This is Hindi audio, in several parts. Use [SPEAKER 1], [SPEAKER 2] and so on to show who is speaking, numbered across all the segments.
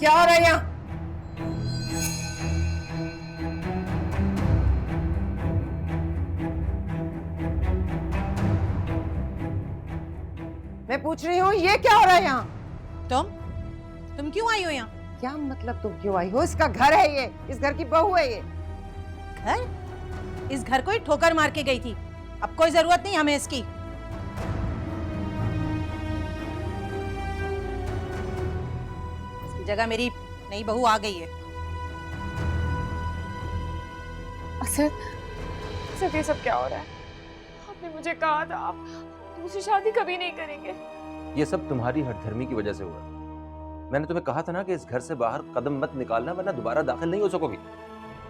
[SPEAKER 1] क्या हो रहा है यहाँ? मैं पूछ रही हूँ ये क्या हो रहा है यहाँ?
[SPEAKER 2] तुम क्यों आई हो यहाँ?
[SPEAKER 1] क्या मतलब तुम क्यों आई हो? इसका घर है ये, इस घर की बहू है ये।
[SPEAKER 2] घर? इस घर को ही ठोकर मार के गई थी, अब कोई जरूरत नहीं हमें इसकी। इसकी जगह मेरी नई बहू आ गई है।
[SPEAKER 3] असद ये सब क्या हो रहा है? आपने मुझे कहा था आप दूसरी शादी कभी नहीं करेंगे।
[SPEAKER 4] ये सब तुम्हारी हठधर्मी की वजह से हुआ। मैंने तुम्हें कहा था ना कि इस घर से बाहर कदम मत निकालना वरना दोबारा दाखिल नहीं हो सकोगी,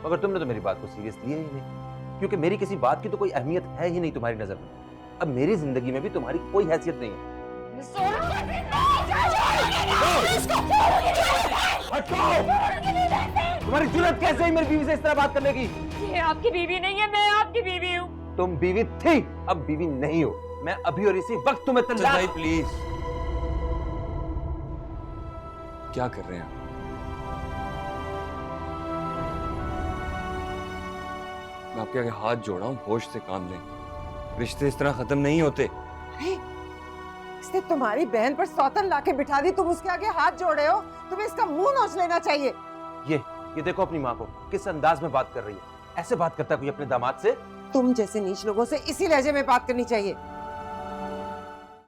[SPEAKER 4] मगर तुमने तो मेरी बात को सीरियस लिया ही नहीं, क्योंकि मेरी किसी बात की तो कोई अहमियत है ही नहीं तुम्हारी नजर में। अब मेरी जिंदगी में भी तुम्हारी कोई हैसियत नहीं है। तुम्हारी जुर्रत कैसे है मेरी बीवी से इस तरह बात करने की?
[SPEAKER 3] ये आपकी बीवी नहीं है, मैं आपकी बीवी हूँ।
[SPEAKER 4] तुम बीवी थी, अब बीवी नहीं हो। मैं अभी और इसी वक्त तुम्हें तलाक।
[SPEAKER 5] भाई प्लीज, क्या कर रहे हैं आप? मैं आपके आगे हाथ जोड़ा हूं, होश से काम लें। रिश्ते इस तरह खत्म नहीं होते।
[SPEAKER 1] अरे इसने तुम्हारी बहन पर सौतन लाके बिठा दी, तुम उसके आगे हाथ जोड़े हो? तुम्हें इसका मुंह नोच लेना चाहिए।
[SPEAKER 4] ये देखो अपनी माँ को किस अंदाज में बात कर रही है। ऐसे बात करता कोई अपने दामाद से?
[SPEAKER 1] तुम जैसे नीच लोगों से इसी लहजे में बात करनी चाहिए।